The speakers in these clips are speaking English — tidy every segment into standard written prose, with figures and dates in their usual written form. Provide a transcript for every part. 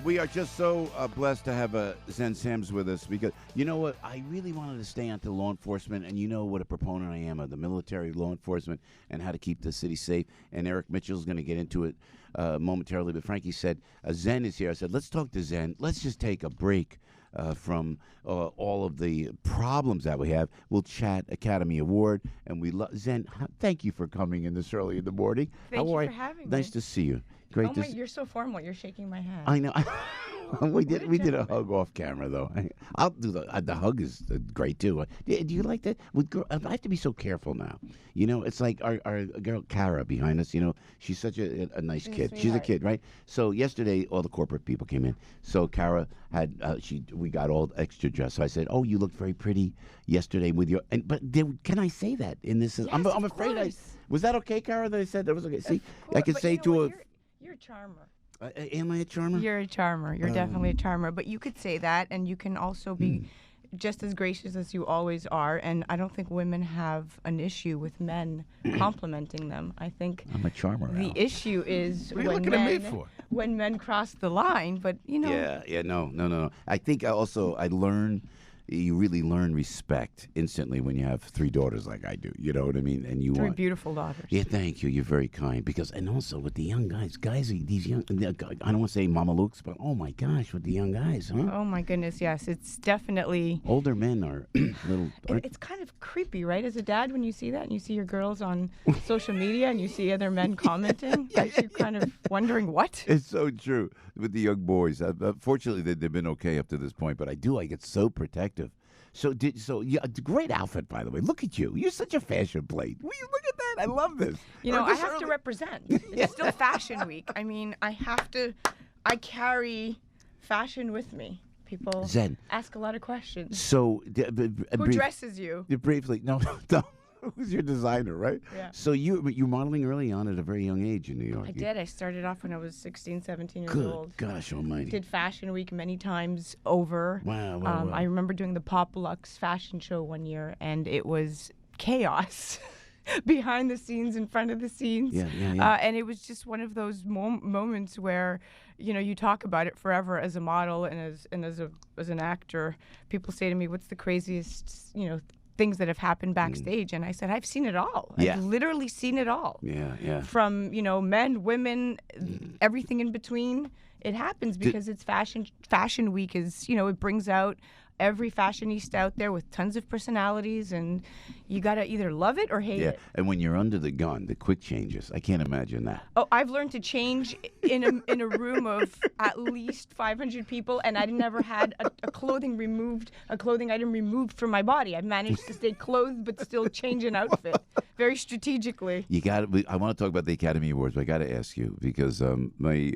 We are just so blessed to have Zen Sams with us because, you know what, I really wanted to stay onto law enforcement, and you know what a proponent I am of the military, law enforcement, and how to keep the city safe. And Eric Mitchell's going to get into it momentarily, but Frankie said, Zen is here. I said, let's talk to Zen. Let's just take a break from all of the problems that we have. We'll chat Academy Award, and we love Zen. Thank you for coming in this early in the morning. Thank you for having me. Nice to see you. Great. Oh my, you're so formal. You're shaking my hand. I know. we did a hug off camera though. I'll do the hug is great too. Do you like that? I have to be so careful now. You know, it's like our girl Kara behind us. You know, she's such a nice kid. She's a kid, right? So yesterday, all the corporate people came in. So Kara had we got all extra dressed. So I said, "Oh, you looked very pretty yesterday with your." Can I say that in this? Yes, I'm afraid. Was that okay, Kara? That I said that was okay. See, I could say to a. You're a charmer. Am I a charmer? You're a charmer. You're definitely a charmer. But you could say that, and you can also be just as gracious as you always are. And I don't think women have an issue with men complimenting them. I think I'm a charmer. The issue is when men cross the line. But you know. Yeah. No. I think I learn. You really learn respect instantly when you have 3 daughters like I do. You know what I mean? And you 3 beautiful daughters. Yeah, thank you. You're very kind. And also with the young guys, these young, I don't want to say Mama Luke's, but oh my gosh, with the young guys, huh? Oh my goodness, yes. It's definitely. Older men are little. It's kind of creepy, right? As a dad, when you see that and you see your girls on social media and you see other men commenting, you're kind of wondering what? It's so true with the young boys. Fortunately, they've been okay up to this point, but I get so protective. So great outfit, by the way. Look at you. You're such a fashion plate. Will you look at that? I love this. You know, I have to represent. It's still Fashion Week. I mean, I carry fashion with me. People ask a lot of questions. So, who dresses you? Briefly, no. Who's your designer, right? Yeah. So you're modeling early on at a very young age in New York. I did. I started off when I was 16, 17 years old. Good gosh almighty. Did Fashion Week many times over. Wow. I remember doing the Pop Lux fashion show one year, and it was chaos. Behind the scenes, in front of the scenes. Yeah. And it was just one of those moments where, you know, you talk about it forever as a model and as an actor. People say to me, what's the craziest, things that have happened backstage? And I said, I've seen it all. Yeah. I've literally seen it all. Yeah. From, men, women, everything in between. It happens because it's Fashion Week is, it brings out every fashionista out there with tons of personalities, and you got to either love it or hate it. And when you're under the gun, the quick changes. I can't imagine that. Oh, I've learned to change in a room of at least 500 people, and I never had a clothing item removed from my body. I've managed to stay clothed but still change an outfit very strategically. I want to talk about the Academy Awards, but I got to ask you because my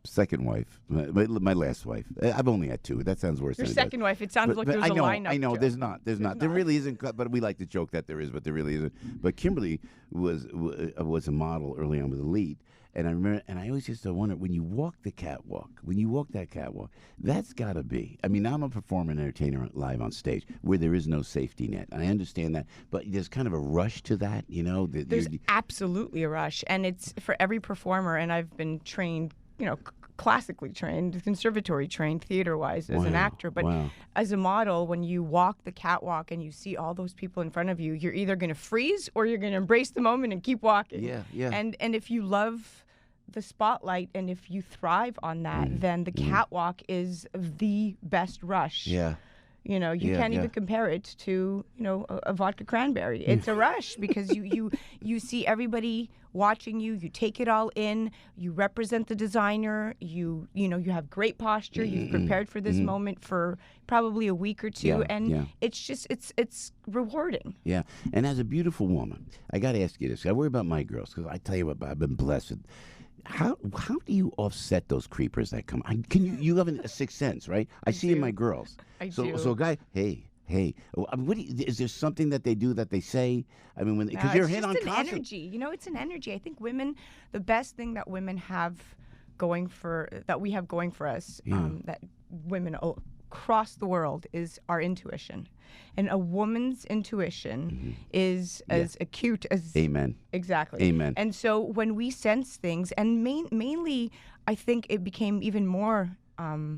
second wife, my last wife, I've only had 2. That sounds worse. Your second wife. It sounds like there's a lineup. I know. Joe. There's not. There really isn't. But we like to joke that there is, but there really isn't. But Kimberly was a model early on with Elite, and I remember, and I always used to wonder when you walk that catwalk, that's got to be. I mean, I'm a performer and entertainer live on stage where there is no safety net. I understand that, but there's kind of a rush to that. There's absolutely a rush, and it's for every performer. And I've been trained, classically trained, conservatory trained, theater-wise as an actor. But as a model, when you walk the catwalk and you see all those people in front of you, you're either going to freeze or you're going to embrace the moment and keep walking. Yeah. And if you love the spotlight and if you thrive on that, then the catwalk is the best rush. Yeah. You can't even compare it to, a vodka cranberry. It's a rush because you see everybody watching you. You take it all in. You represent the designer. You have great posture. You've prepared for this moment for probably a week or 2, it's just it's rewarding. Yeah, and as a beautiful woman, I got to ask you this. I worry about my girls because I tell you what, I've been blessed with. How do you offset those creepers that come? You have a sixth sense, right? I see in my girls. I do. So a guy, hey. Is there something that they do that they say? I mean, because you're hit on constant energy. It's an energy. I think women, the best thing that women have going for us, that women across the world is our intuition. And a woman's intuition is as acute as... Amen. Exactly. Amen. And so when we sense things, and mainly, I think it became even more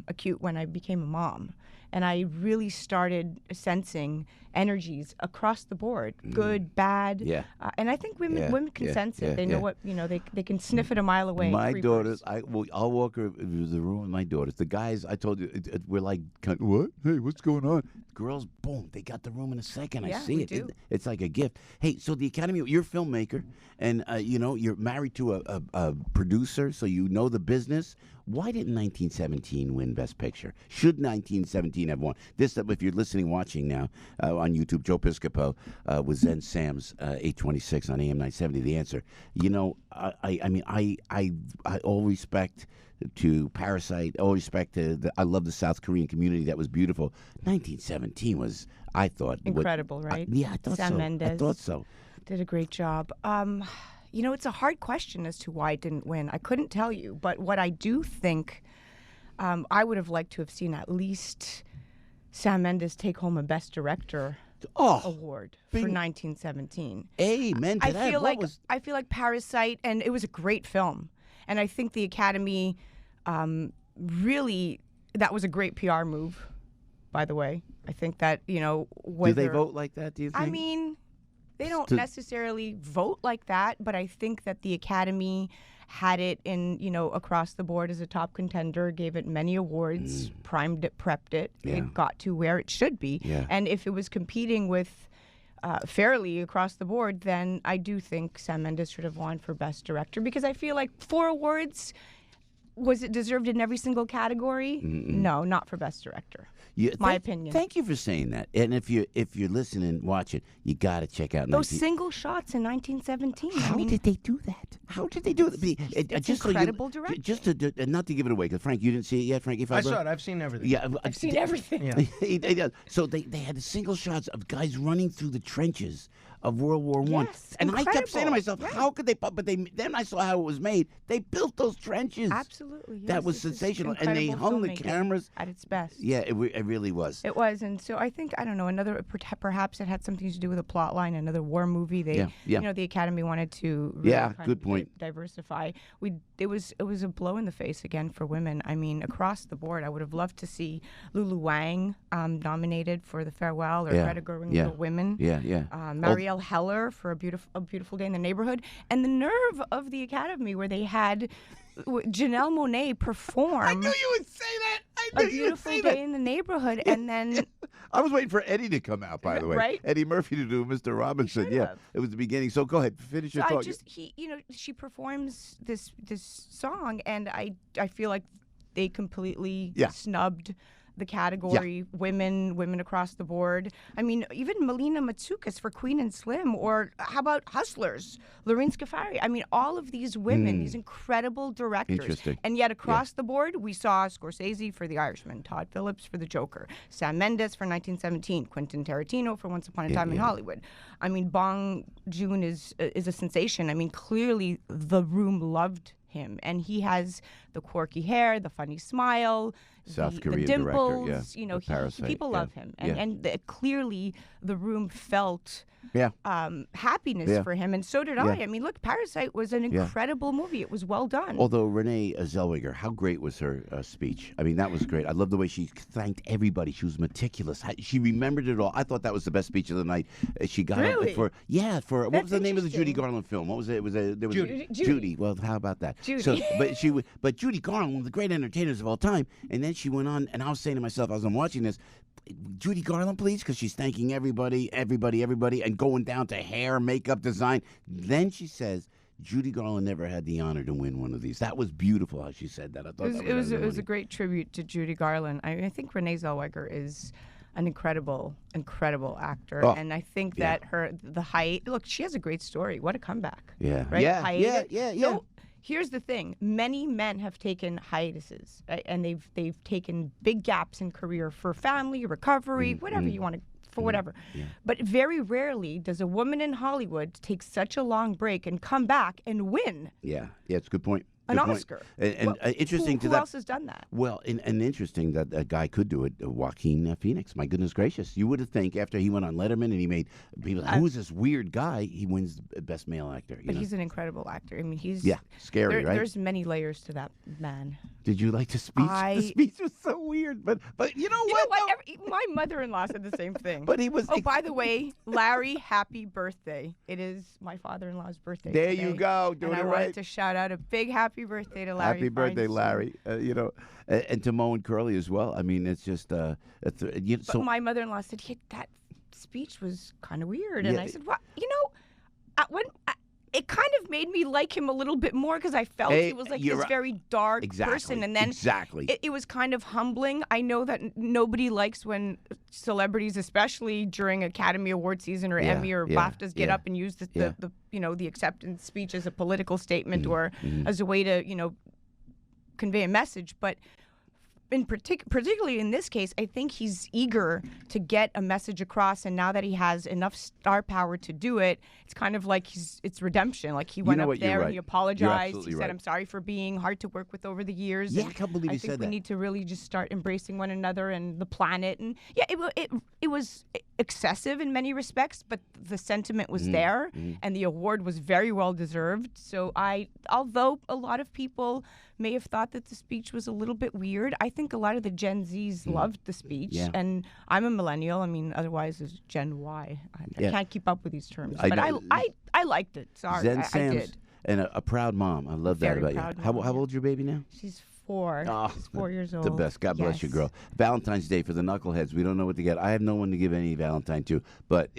acute when I became a mom. And I really started sensing energies across the board, good, bad. Yeah. And I think women can sense it. They know what, they can sniff it a mile away. My creepers. daughters, I'll walk her into the room with my daughters. The guys, I told you, we're like, what? Hey, what's going on? Girls, boom, they got the room in a second. I see it. It's like a gift. Hey, so the Academy, you're a filmmaker, and you're married to a producer, so you know the business. Why didn't 1917 win Best Picture? Should 1917 have won? This, if you're listening, watching now on YouTube, Joe Piscopo with Zen Sam's 826 on AM 970. The answer, I all respect to Parasite, all respect to I love the South Korean community. That was beautiful. 1917 was, I thought, incredible, right? I thought Sam so. Mendes I thought so. Did a great job. It's a hard question as to why it didn't win. I couldn't tell you. But what I do think, I would have liked to have seen at least Sam Mendes take home a Best Director award for 1917. Amen to that. I feel like Parasite, and it was a great film. And I think the Academy really, that was a great PR move, by the way. I think that, do they vote like that, do you think? I mean, they don't necessarily vote like that, but I think that the Academy had it in, across the board as a top contender, gave it many awards, primed it, prepped it. Yeah. It got to where it should be. Yeah. And if it was competing with fairly across the board, then I do think Sam Mendes should have won for Best Director, because I feel like 4 awards, was it deserved in every single category? No, not for Best Director. My opinion. Thank you for saying that. And if you're listening, watching, you got to check out those single shots in 1917. How did they do that? How did they do it? It's incredible direction. Just to not to give it away, because Frank, you didn't see it yet, Frankie. I saw it. I've seen everything. Yeah, I've seen everything. Yeah. So they had the single shots of guys running through the trenches of World War I. And incredible. I kept saying to myself, how could they? But then I saw how it was made. They built those trenches. Absolutely. Yes. That was sensational, and they hung the cameras at its best. Yeah, it really was. It was, and so I think, I don't know, perhaps it had something to do with a plot line, another war movie. They, the Academy wanted to really good point. Diversify. It was a blow in the face again for women. I mean, across the board, I would have loved to see Lulu Wang nominated for The Farewell, or Greta Gerwig for Women. Marielle Heller for a beautiful Day in the Neighborhood, and the nerve of the Academy where they had Janelle Monáe perform. I knew you would say that. A Beautiful Day in the Neighborhood, and then I was waiting for Eddie to come out. By the way, right? Eddie Murphy to do Mr. Robinson. It was the beginning. So go ahead, finish your thought. She performs this song, and I feel like they completely snubbed the category, women across the board. I mean, even Melina Matsoukas for Queen and Slim, or how about Hustlers, Lorene Scaffari. I mean, all of these women, these incredible directors. Interesting. And yet across the board, we saw Scorsese for The Irishman, Todd Phillips for The Joker, Sam Mendes for 1917, Quentin Tarantino for Once Upon a Time in Hollywood. I mean, Bong Joon is a sensation. I mean, clearly the room loved him, and he has the quirky hair, the funny smile, South the Korean dimples. director, You know, Parasite, people love him, and clearly the room felt happiness for him, and so did I. I mean, look, Parasite was an incredible movie. It was well done. Although Renee Zellweger, how great was her speech? I mean, that was great. I love the way she thanked everybody. She was meticulous. She remembered it all. I thought that was the best speech of the night. She got really? What was the name of the Judy Garland film? What was it? There was Judy. Well, how about that? Judy. So, but Judy Garland, one of the great entertainers of all time. And then she went on, and I was saying to myself as I'm watching this, Judy Garland, please, because she's thanking everybody, and going down to hair, makeup, design. Then she says, Judy Garland never had the honor to win one of these. That was beautiful how she said that. I thought it was a great tribute to Judy Garland. I think Renee Zellweger is an incredible actor, and I think that the height. Look, she has a great story. What a comeback! Yeah, right? Yeah. No, here's the thing: many men have taken hiatuses, right? And they've taken big gaps in career for family, recovery, whatever you want to. For whatever. Yeah. But very rarely does a woman in Hollywood take such a long break and come back and win. Yeah, it's a good point. An Good point. Oscar. And interesting who to that. else has done that? Well, and interesting that a guy could do it. Joaquin Phoenix. My goodness gracious! You would have think after he went on Letterman and he made people, who's this weird guy? He wins Best Male Actor. But he's an incredible actor. I mean, he's scary, right? There's many layers to that man. Did you like the speech? The speech was so weird, but you know what? My mother-in-law said the same thing. But he was. Oh, by the way, Larry, happy birthday! It is my father-in-law's birthday. There today, you go, doing and it I right. wanted to shout out a big happy birthday to Larry. Happy birthday, Larry! And to Mo and Curly as well. I mean, it's just. But my mother-in-law said that speech was kind of weird, and I said, "What? It kind of made me like him a little bit more because I felt he was like this very dark person, and then it was kind of humbling. I know that nobody likes when celebrities, especially during Academy Award season or Emmy or BAFTAs, get up and use the acceptance speech as a political statement or as a way to convey a message, but. Particularly in this case, I think he's eager to get a message across, and now that he has enough star power to do it, it's kind of like it's redemption. Like he went up there and he apologized. He said, "I'm sorry for being hard to work with over the years." Yeah, I can't believe he said that. I think we need to really just start embracing one another and the planet. And it was excessive in many respects, but the sentiment was there, and the award was very well deserved. So although a lot of people may have thought that the speech was a little bit weird, I think a lot of the Gen Zs loved the speech, and I'm a millennial. I mean, otherwise it's Gen Y. I can't keep up with these terms, but I liked it. Sorry, I did. And a proud mom. I love that about you. How old's your baby now? She's 4. Oh, she's 4 years old. The best. God bless you, girl. Valentine's Day for the knuckleheads. We don't know what to get. I have no one to give any Valentine to. But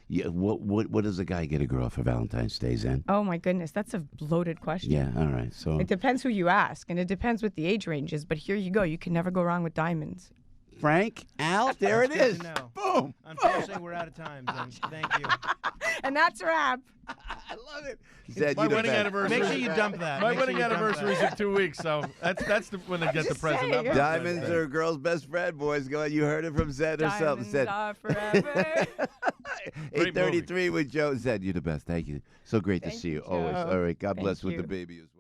what does a guy get a girl for Valentine's Day, Zen? Oh my goodness, that's a loaded question. Yeah, all right. So it depends who you ask, and it depends what the age range is. But here you go. You can never go wrong with diamonds. Frank, Al, there it is. Boom. Unfortunately, we're out of time. Thank you. And that's a wrap. I love it. My wedding anniversary. Make sure you dump that. My wedding anniversary is in 2 weeks, so that's when they get the present. Diamonds are a girl's best friend, boys. Go ahead. You heard it from Zed herself. Diamonds are forever. 8:33 with Joe. Zed, you're the best. Thank you. So great to see you. Always. All right. God bless with the baby as well.